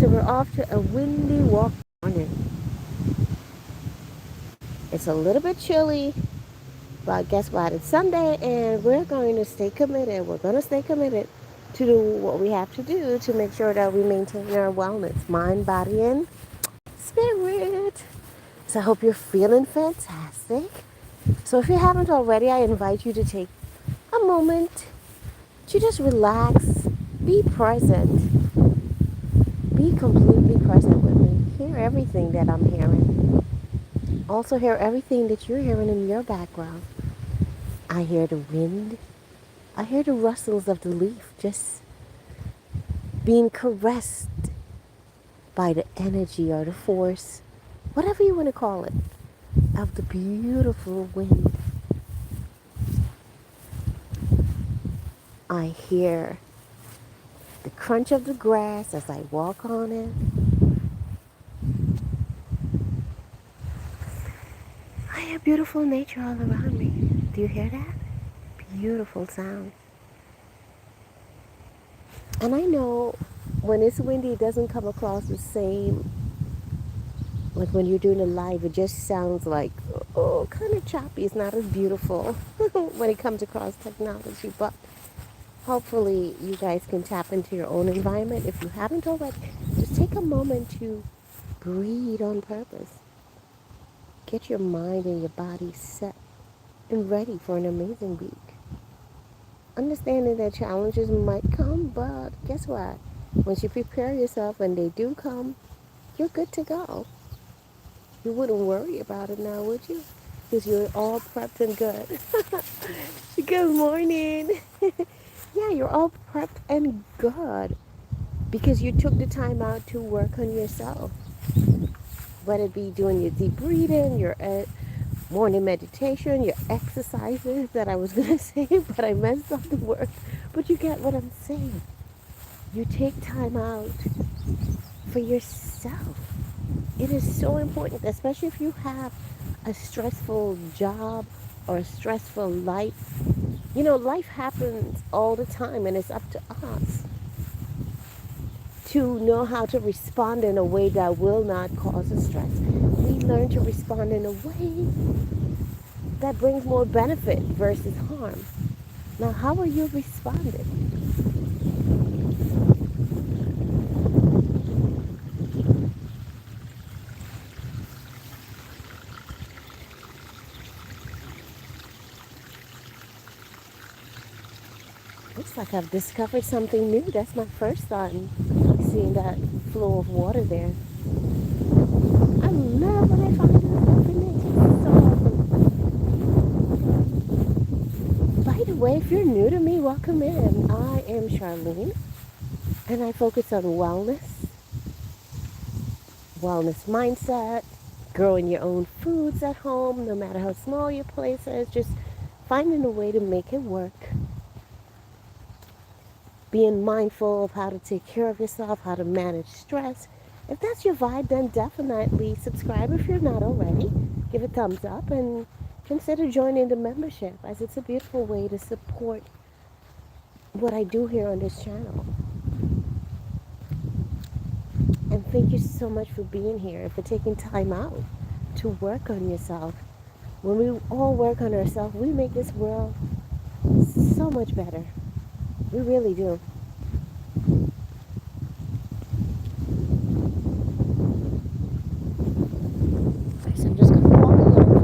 So we're off to a windy walk morning. It's a little bit chilly, but guess what? It's Sunday and we're going to stay committed. We're going to stay committed to do what we have to do to make sure that we maintain our wellness, mind, body, and spirit. So I hope you're feeling fantastic. So if you haven't already, I invite you to take a moment to just relax, be present, be completely present with me. Hear everything that I'm hearing. Also hear everything that you're hearing in your background. I hear the wind. I hear the rustles of the leaf just being caressed by the energy or the force, whatever you want to call it, of the beautiful wind. I hear the crunch of the grass as I walk on it. I hear beautiful nature all around me. Do you hear that? Beautiful sound. And I know when it's windy, it doesn't come across the same. Like when you're doing a live, it just sounds like, oh, kind of choppy. It's not as beautiful when it comes across technology. But hopefully you guys can tap into your own environment. If you haven't already, just take a moment to breathe on purpose. Get your mind and your body set and ready for an amazing week. Understanding that challenges might come, but guess what? Once you prepare yourself and they do come, you're good to go. You wouldn't worry about it now, would you? Because you're all prepped and good. Good morning. Yeah, you're all prepped and good because you took the time out to work on yourself. Whether it be doing your deep breathing, your morning meditation, your exercises that I was going to say, but I messed up the word. But you get what I'm saying. You take time out for yourself. It is so important, especially if you have a stressful job or a stressful life. You know, life happens all the time, and it's up to us to know how to respond in a way that will not cause us stress. We learn to respond in a way that brings more benefit versus harm. Now, how are you responding? Looks like I've discovered something new. That's my first thought in seeing that flow of water there. I love when I find this stuff in nature. It's so awesome. By the way, if you're new to me, welcome in. I am Charlene, and I focus on wellness mindset, growing your own foods at home, no matter how small your place is, just finding a way to make it work. Being mindful of how to take care of yourself, how to manage stress. If that's your vibe, then definitely subscribe if you're not already. Give a thumbs up and consider joining the membership, as it's a beautiful way to support what I do here on this channel. And thank you so much for being here and for taking time out to work on yourself. When we all work on ourselves, we make this world so much better. We really do. So I'm just going to walk a little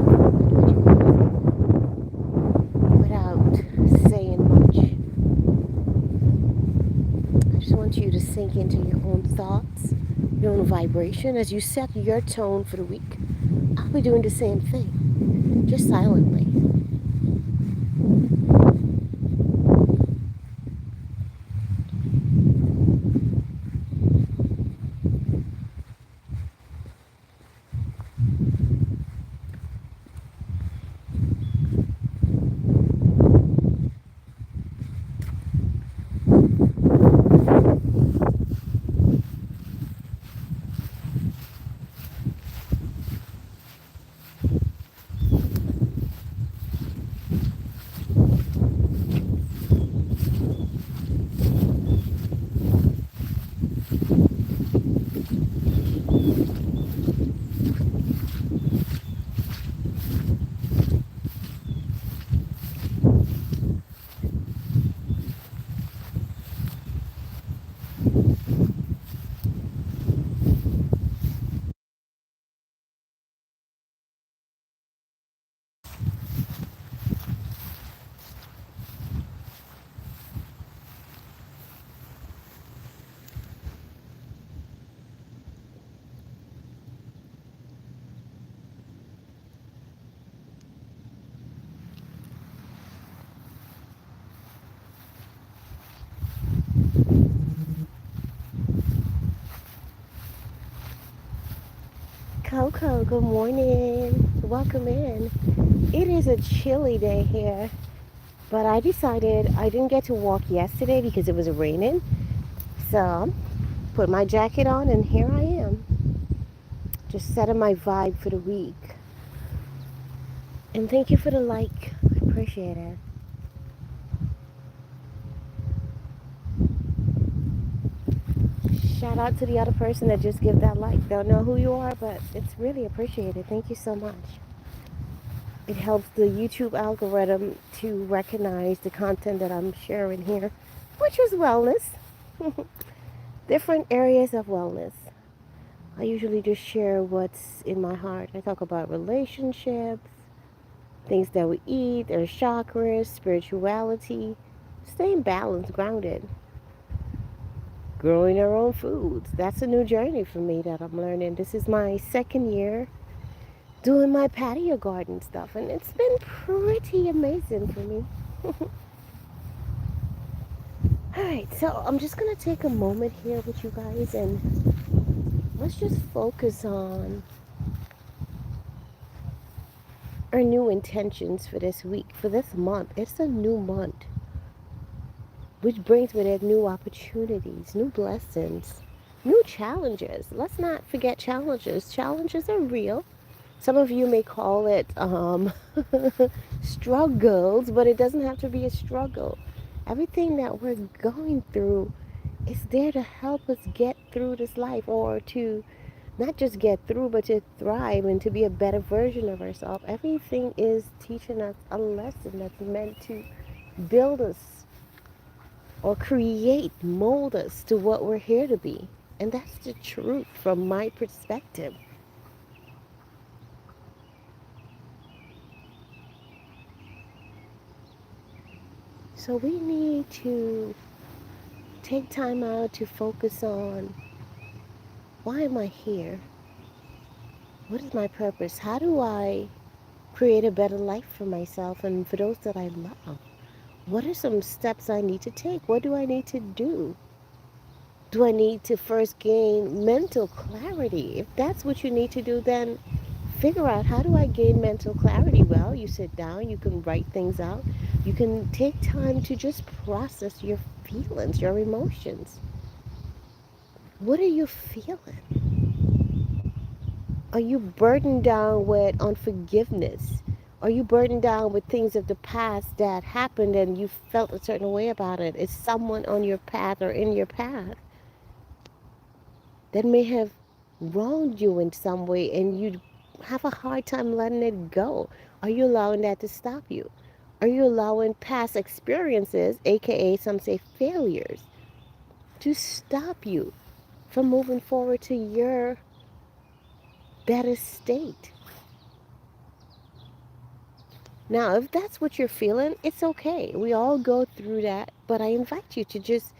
without saying much. I just want you to sink into your own thoughts, your own vibration as you set your tone for the week. I'll be doing the same thing, just silently. Coco, good morning. Welcome in. It is a chilly day here, but I decided I didn't get to walk yesterday because it was raining. So, put my jacket on and here I am. Just setting my vibe for the week. And thank you for the like. I appreciate it. Shout out to the other person that just give that like. Don't know who you are, but it's really appreciated. Thank you so much. It helps the YouTube algorithm to recognize the content that I'm sharing here, which is wellness. Different areas of wellness. I usually just share what's in my heart. I talk about relationships, things that we eat, our chakras, spirituality, staying balanced, grounded, growing our own foods. That's a new journey for me that I'm learning. This is my second year doing my patio garden stuff, and it's been pretty amazing for me. All right, so I'm just going to take a moment here with you guys and let's just focus on our new intentions for this week, for this month. It's a new month, which brings with it new opportunities, new blessings, new challenges. Let's not forget challenges. Challenges are real. Some of you may call it struggles, but it doesn't have to be a struggle. Everything that we're going through is there to help us get through this life, or to not just get through, but to thrive and to be a better version of ourselves. Everything is teaching us a lesson that's meant to build us or create, mold us to what we're here to be. And that's the truth from my perspective. So we need to take time out to focus on, why am I here? What is my purpose? How do I create a better life for myself and for those that I love? What are some steps I need to take? What do I need to do? Do I need to first gain mental clarity? If that's what you need to do, then figure out, how do I gain mental clarity? Well, you sit down, you can write things out, you can take time to just process your feelings, your emotions. What are you feeling? Are you burdened down with unforgiveness? Are you burdened down with things of the past that happened and you felt a certain way about it? Is someone on your path or in your path that may have wronged you in some way and you have a hard time letting it go? Are you allowing that to stop you? Are you allowing past experiences, aka some say failures, to stop you from moving forward to your better state? Now, if that's what you're feeling, it's okay. We all go through that, but I invite you to just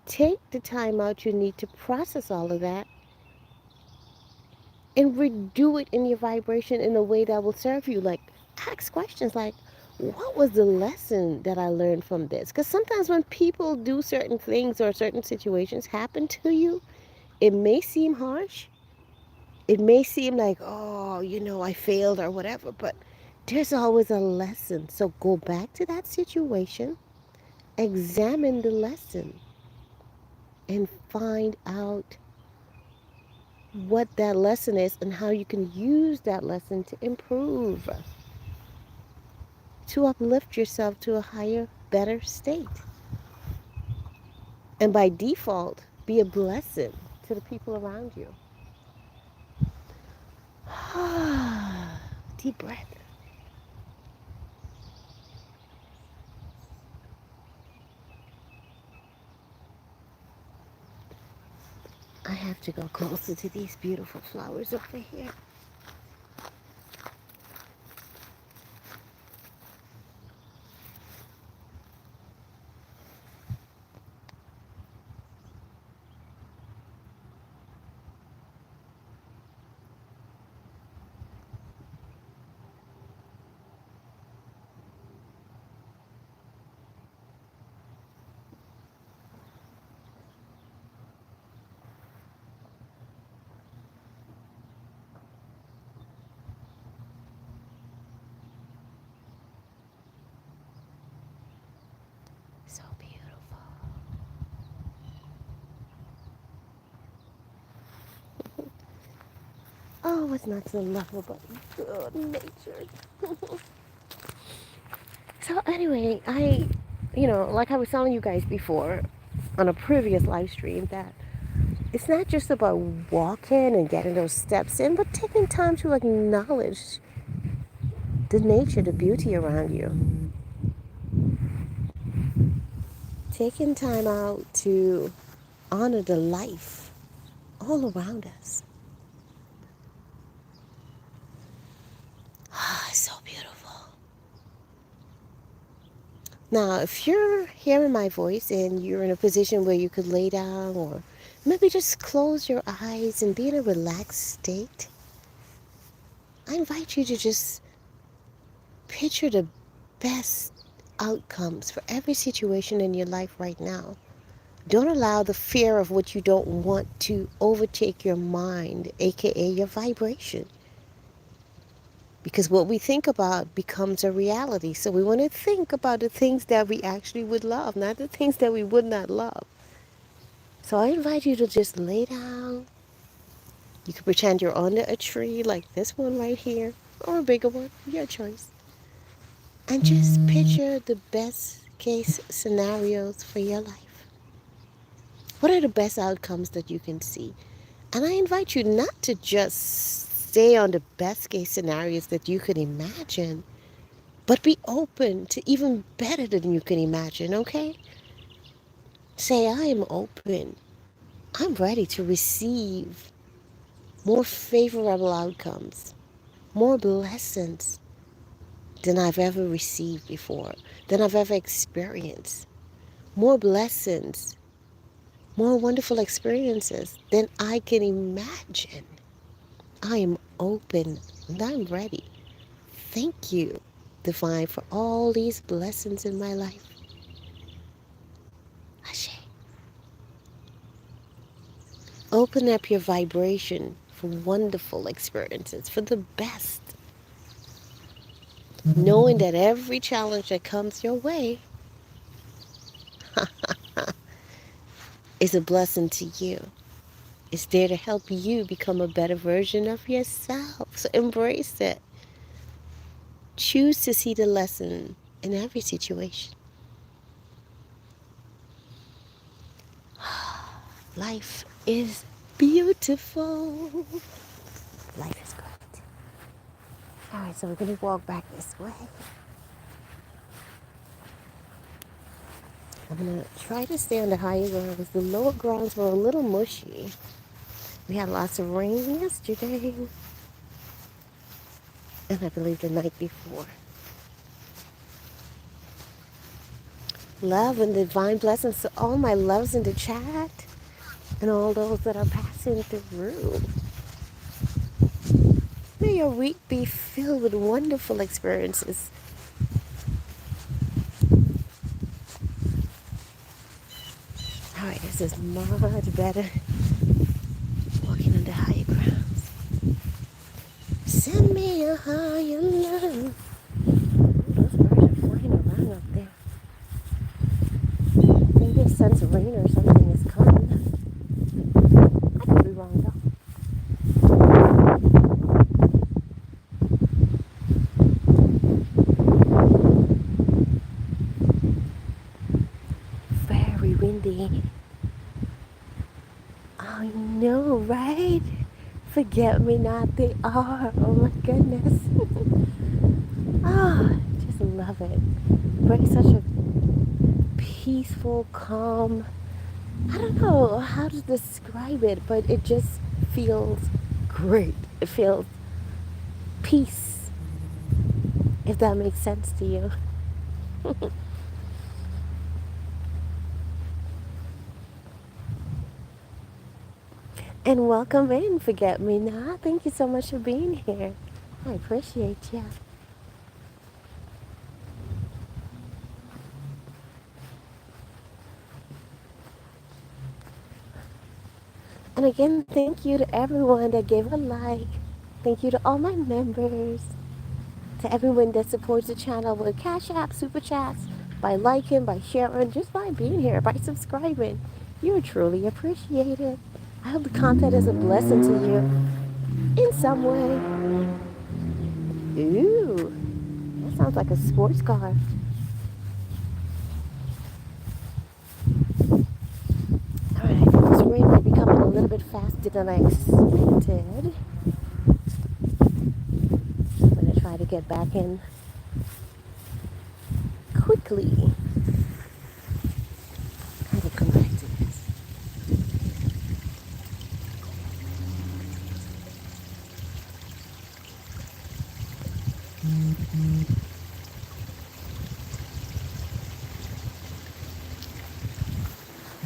take the time out you need to process all of that and redo it in your vibration in a way that will serve you. Like, ask questions like, what was the lesson that I learned from this? Because sometimes when people do certain things or certain situations happen to you, it may seem harsh. It may seem like, oh, I failed or whatever, but there's always a lesson. So go back to that situation, examine the lesson, and find out what that lesson is and how you can use that lesson to improve, to uplift yourself to a higher, better state. And by default, be a blessing to the people around you. Deep breath. I have to go closer to these beautiful flowers over here. So beautiful. Oh, what's not so lovable? Good nature. So anyway, like I was telling you guys before on a previous live stream, that it's not just about walking and getting those steps in, but taking time to acknowledge the nature, the beauty around you. Taking time out to honor the life all around us. Ah, it's so beautiful. Now, if you're hearing my voice and you're in a position where you could lay down or maybe just close your eyes and be in a relaxed state, I invite you to just picture the best outcomes for every situation in your life right now. Don't allow the fear of what you don't want to overtake your mind, aka your vibration. Because what we think about becomes a reality. So we want to think about the things that we actually would love, not the things that we would not love. So I invite you to just lay down. You can pretend you're under a tree like this one right here, or a bigger one, your choice. And just picture the best case scenarios for your life. What are the best outcomes that you can see? And I invite you not to just stay on the best case scenarios that you could imagine, but be open to even better than you can imagine, okay? Say, I am open. I'm ready to receive more favorable outcomes, more blessings than I've ever received before, than I've ever experienced. More blessings, more wonderful experiences than I can imagine. I am open and I'm ready. Thank you, Divine, for all these blessings in my life. Ashe. Open up your vibration for wonderful experiences, for the best. Knowing that every challenge that comes your way is a blessing to you. It's there to help you become a better version of yourself. So embrace it. Choose to see the lesson in every situation. Life is beautiful. Life is great. All right, so we're going to walk back this way. I'm going to try to stay on the higher ground because the lower grounds were a little mushy. We had lots of rain yesterday, and I believe the night before. Love and divine blessings to all my loves in the chat and all those that are passing through. May your week be filled with wonderful experiences. All right, this is much better. Walking on the higher grounds. Send me a higher love. Those birds are flying around up there. I think they sense rain or something is coming. I could be wrong though. Very windy. I know, right? Forget me not, they are. Oh my goodness. Just love it. Brings such a peaceful, calm I don't know how to describe it, but it just feels great. It feels peace, if that makes sense to you. And welcome in, Forget Me Not. Thank you so much for being here. I appreciate you. And again, thank you to everyone that gave a like. Thank you to all my members. To everyone that supports the channel with Cash App, Super Chats, by liking, by sharing, just by being here, by subscribing. You're truly appreciated. I hope the content is a blessing to you in some way. Ooh, that sounds like a sports car. Alright, this rain might be coming a little bit faster than I expected. I'm going to try to get back in quickly. How to come back to this?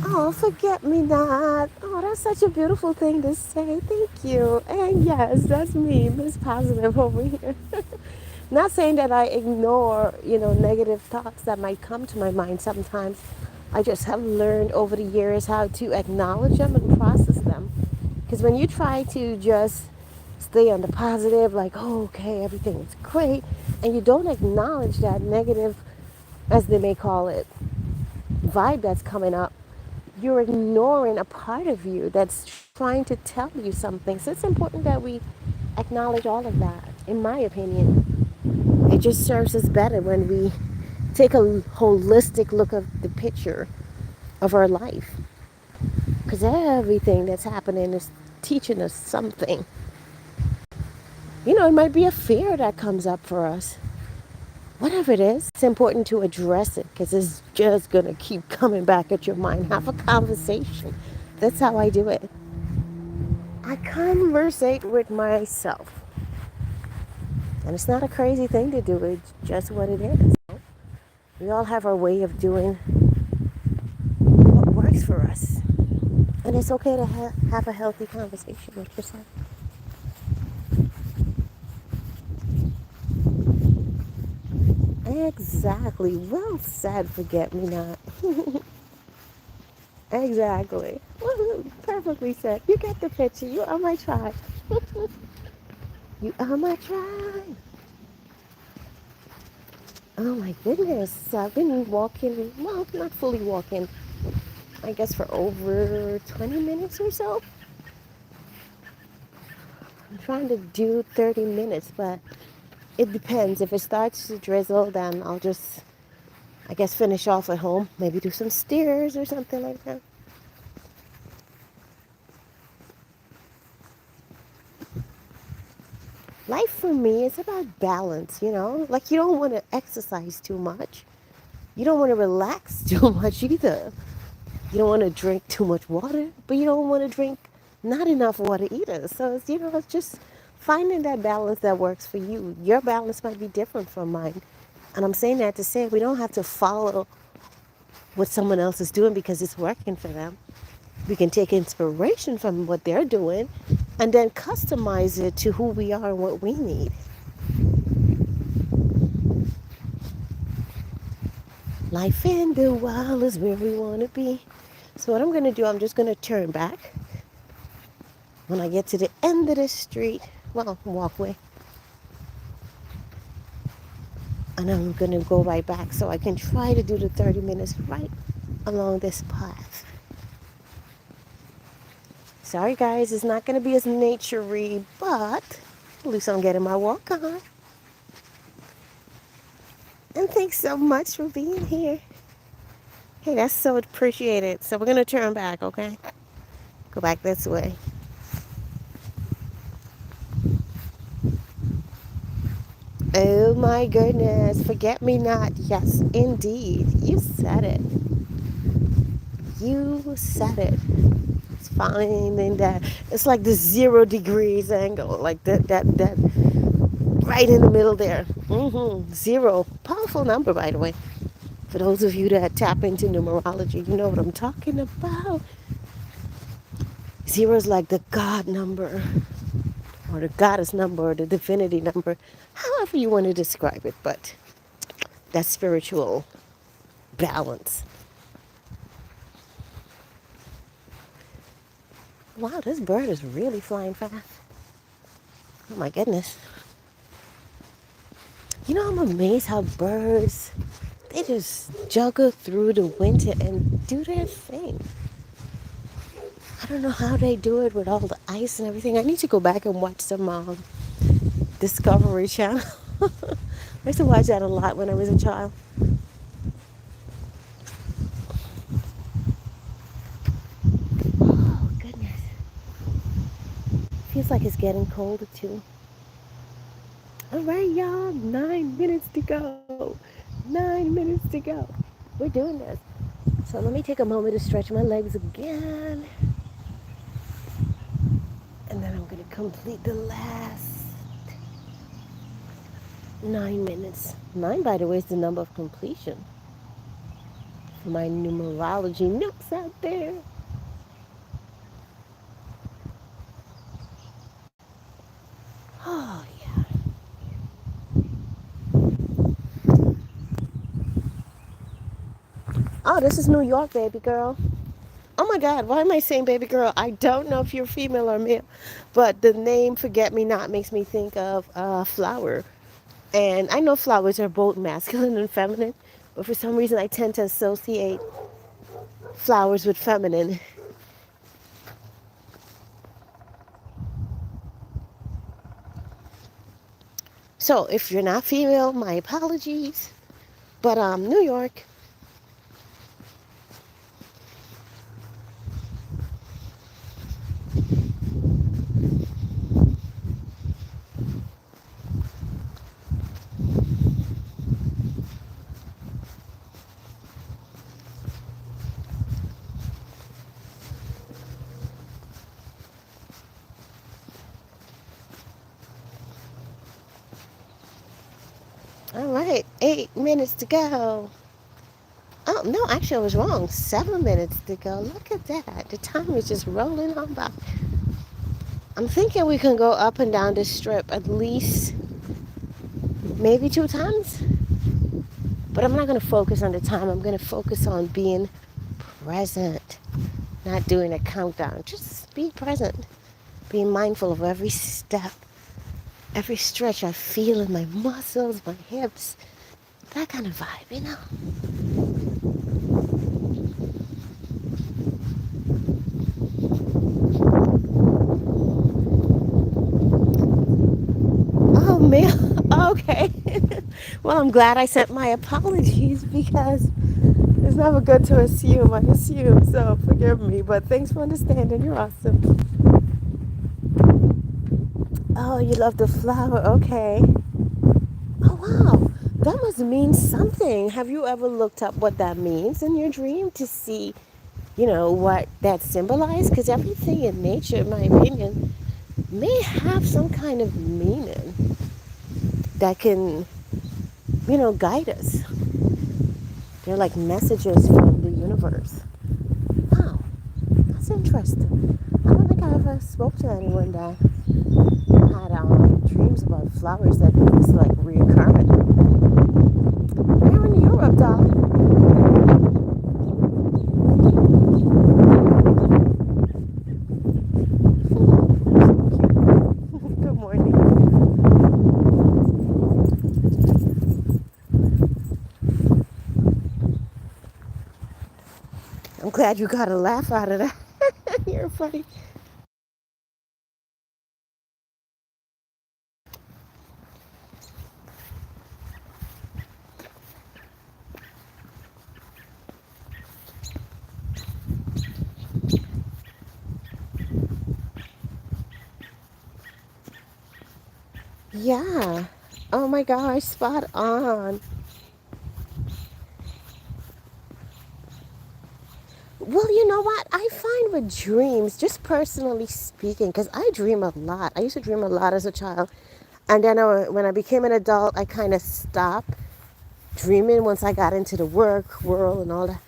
Oh, forget me not. Oh, that's such a beautiful thing to say. Thank you. And yes, that's me, Miss Positive over here. Not saying that I ignore, negative thoughts that might come to my mind sometimes. I just have learned over the years how to acknowledge them and process them. Because when you try to just stay on the positive, like, oh, okay, everything is great, and you don't acknowledge that negative, as they may call it, vibe that's coming up, you're ignoring a part of you that's trying to tell you something. So it's important that we acknowledge all of that, in my opinion. It just serves us better when we take a holistic look at the picture of our life. Because everything that's happening is teaching us something. It might be a fear that comes up for us. Whatever it is, it's important to address it because it's just going to keep coming back at your mind. Have a conversation. That's how I do it. I conversate with myself. And it's not a crazy thing to do, it's just what it is. We all have our way of doing what works for us. And it's okay to have a healthy conversation with yourself. Exactly. Well said, forget me not. Exactly. Woo-hoo. Perfectly said. You get the picture. You are my tribe. You are my tribe. Oh my goodness. I've been walking, well, not fully walking, I guess for over 20 minutes or so. I'm trying to do 30 minutes, but it depends. If it starts to drizzle, then I'll just, I guess, finish off at home. Maybe do some stairs or something like that. Life for me is about balance, Like you don't want to exercise too much. You don't want to relax too much either. You don't want to drink too much water, but you don't want to drink not enough water either. So it's just finding that balance that works for you. Your balance might be different from mine. And I'm saying that to say we don't have to follow what someone else is doing because it's working for them. We can take inspiration from what they're doing and then customize it to who we are and what we need. Life in the wild is where we want to be. So what I'm going to do, I'm just going to turn back when I get to the end of the street, well, walkway. And I'm going to go right back so I can try to do the 30 minutes right along this path. Sorry guys, it's not going to be as nature-y, but at least I'm getting my walk on. And thanks so much for being here. Hey, that's so appreciated. So we're going to turn back, okay? Go back this way. Oh my goodness, forget me not. Yes, indeed. You said it. You said it. It's finding that. It's like the 0 degrees angle, like that right in the middle there. Zero. Powerful number, by the way. For those of you that tap into numerology, you know what I'm talking about. Zero is like the God number, or the goddess number, or the divinity number, however you want to describe it, but that spiritual balance. Wow, this bird is really flying fast. Oh my goodness. You know, I'm amazed how birds, they just juggle through the winter and do their thing. I don't know how they do it with all the ice and everything. I need to go back and watch some Discovery Channel. I used to watch that a lot when I was a child. Oh, goodness. Feels like it's getting colder, too. All right, y'all. 9 minutes to go. 9 minutes to go. We're doing this. So let me take a moment to stretch my legs again. And then I'm going to complete the last 9 minutes. 9, by the way, is the number of completion. For my numerology nooks out there. Oh, yeah. Oh, this is New York, baby girl. Oh my God, why am I saying baby girl? I don't know if you're female or male, but the name Forget Me Not makes me think of a flower. And I know flowers are both masculine and feminine, but for some reason I tend to associate flowers with feminine. So if you're not female, my apologies. But New York. All right, 8 minutes to go. Oh, no, actually, I was wrong. 7 minutes to go. Look at that. The time is just rolling on by. I'm thinking we can go up and down this strip at least maybe 2 times. But I'm not going to focus on the time. I'm going to focus on being present, not doing a countdown. Just be present. Being mindful of every step, every stretch I feel in my muscles, my hips. That kind of vibe, you know? Oh, man. Okay. Well, I'm glad I sent my apologies because it's never good to assume. I assume, so forgive me. But thanks for understanding. You're awesome. Oh, you love the flower. Okay. Oh, wow. That must mean something. Have you ever looked up what that means in your dream to see, what that symbolizes? Because everything in nature, in my opinion, may have some kind of meaning that can, guide us. They're like messages from the universe. Wow, that's interesting. I don't think I ever spoke to anyone that had dreams about flowers that was like reoccurring. We're in Europe, darling. Good morning. I'm glad you got a laugh out of that. You're funny. Yeah. Oh my gosh, spot on. Well, know what? I find with dreams, just personally speaking, because I dream a lot. I used to dream a lot as a child. And then when I became an adult, I kind of stopped dreaming once I got into the work world and all that.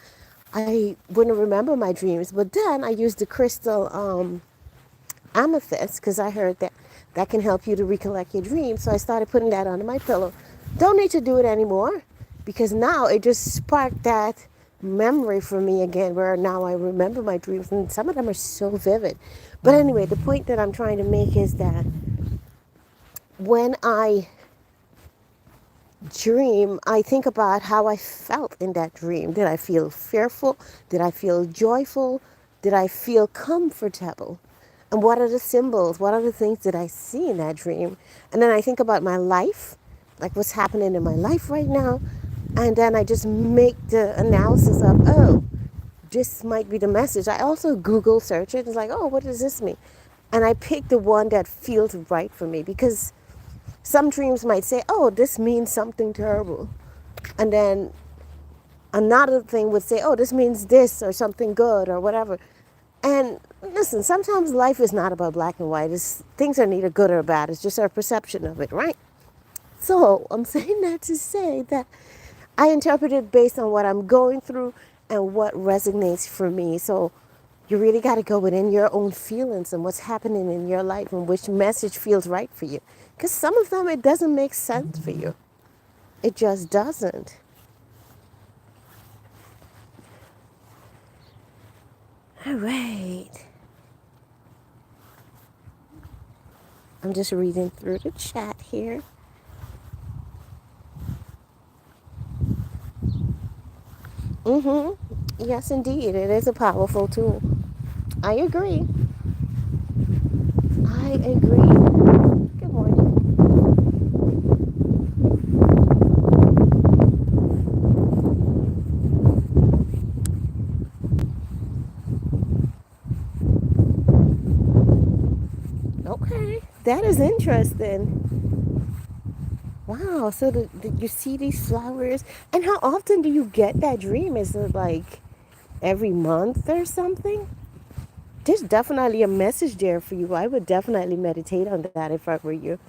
I wouldn't remember my dreams. But then I used the crystal amethyst because I heard that that can help you to recollect your dreams. So I started putting that under my pillow. Don't need to do it anymore because now it just sparked that memory for me again where now I remember my dreams and some of them are so vivid. But anyway, the point that I'm trying to make is that when I dream, I think about how I felt in that dream. Did I feel fearful? Did I feel joyful? Did I feel comfortable? And what are the symbols? What are the things that I see in that dream? And then I think about my life, like what's happening in my life right now. And then I just make the analysis of, oh, this might be the message. I also Google search it. It's like, oh, what does this mean? And I pick the one that feels right for me because some dreams might say, oh, this means something terrible. And then another thing would say, oh, this means this or something good or whatever. And listen, sometimes life is not about black and white. Things are neither good or bad. It's just our perception of it, right? So I'm saying that to say that I interpret it based on what I'm going through and what resonates for me. So you really got to go within your own feelings and what's happening in your life and which message feels right for you. Because some of them, it doesn't make sense for you. It just doesn't. All right. I'm just reading through the chat here. Yes, indeed. It is a powerful tool. I agree. I agree. Good morning. Okay, that is interesting. Wow, so you see these flowers, and how often do you get that dream? Is it like every month or something? There's definitely a message there for you. I would definitely meditate on that if I were you.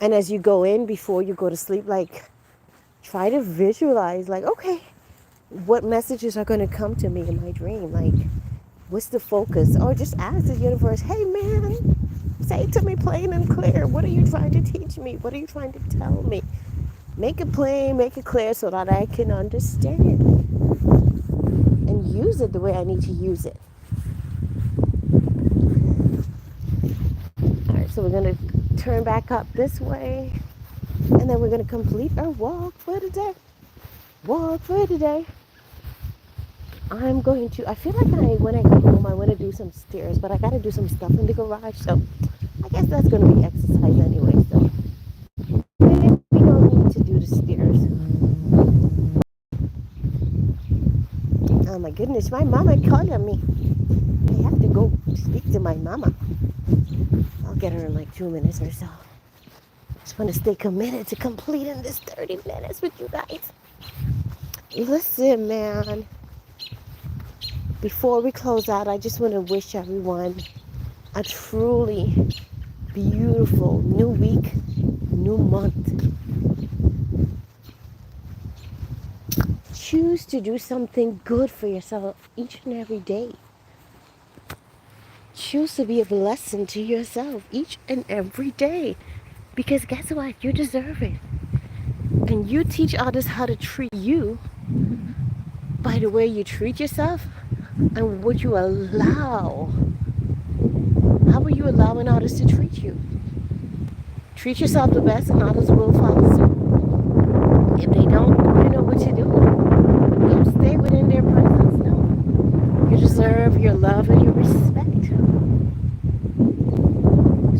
And as you go in before you go to sleep, like try to visualize, like, okay, what messages are going to come to me in my dream? Like, what's the focus? Or just ask the universe, hey man, say to me plain and clear, what are you trying to teach me? What are you trying to tell me? Make it plain, make it clear so that I can understand and use it the way I need to use it. All right, so we're going to turn back up this way, and then we're going to complete our walk for the day. Walk for the day. I feel like when I get home, I want to do some stairs, but I got to do some stuff in the garage, so I guess that's going to be exercise anyway, so maybe we don't need to do the stairs. Oh my goodness, my mama calling me. I have to go speak to my mama. I'll get her in like 2 minutes or so. Just want to stay committed to completing this 30 minutes with you guys. Listen, man. Before we close out, I just want to wish everyone a truly beautiful new week, new month. Choose to do something good for yourself each and every day. Choose to be a blessing to yourself each and every day. Because guess what? You deserve it. And you teach others how to treat you by the way you treat yourself and what you allow. How are you allowing others to treat you? Treat yourself the best and others will follow suit. If they don't, you know what to do. Don't stay within their presence. No. You deserve your love and your respect.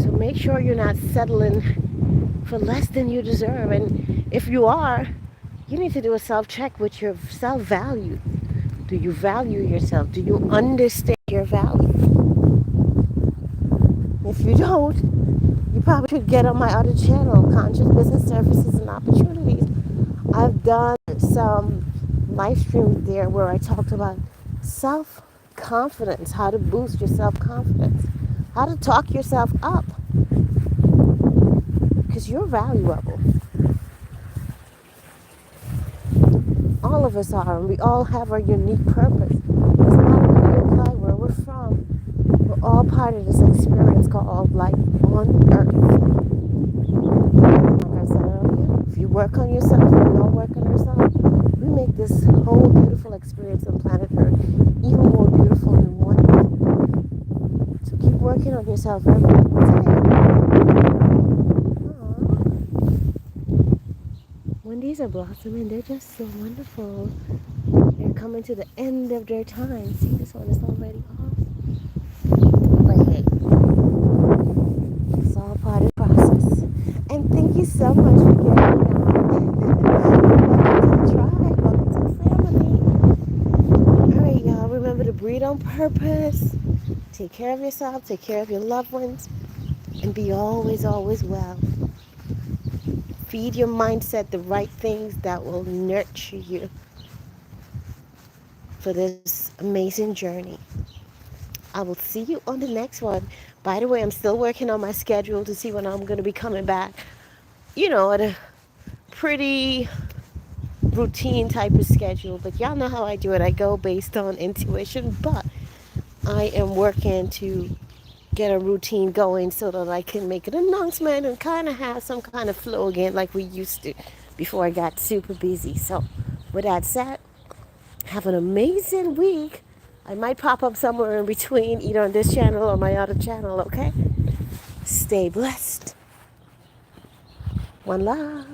So make sure you're not settling for less than you deserve. And if you are, you need to do a self-check with your self-value. Do you value yourself? Do you understand your value? If you don't, you probably should get on my other channel, Conscious Business Services and Opportunities. I've done some live streams there where I talked about confidence, how to boost your self-confidence, how to talk yourself up, because you're valuable. All of us are, and we all have our unique purpose. It's not really imply where we're from. We're all part of this experience called life on Earth. Like I said earlier, if you work on yourself and we all work on ourselves, we make this whole beautiful experience on planet Earth even more beautiful and wonderful. So keep working on yourself every day. When these are blossoming, they're just so wonderful. They're coming to the end of their time. See, this one is already off. But hey, it's all part of the process. And thank you so much for getting me on. Welcome to the tribe. Welcome to the family. All right, y'all. Remember to breathe on purpose. Take care of yourself. Take care of your loved ones. And be always, always well. Feed your mindset the right things that will nurture you for this amazing journey. I will see you on the next one. By the way, I'm still working on my schedule to see when I'm going to be coming back. At a pretty routine type of schedule. But y'all know how I do it. I go based on intuition. But I am working to get a routine going so that I can make an announcement and kind of have some kind of flow again like we used to before I got super busy. So with that said, have an amazing week. I might pop up somewhere in between, either on this channel or my other channel, okay? Stay blessed. One love.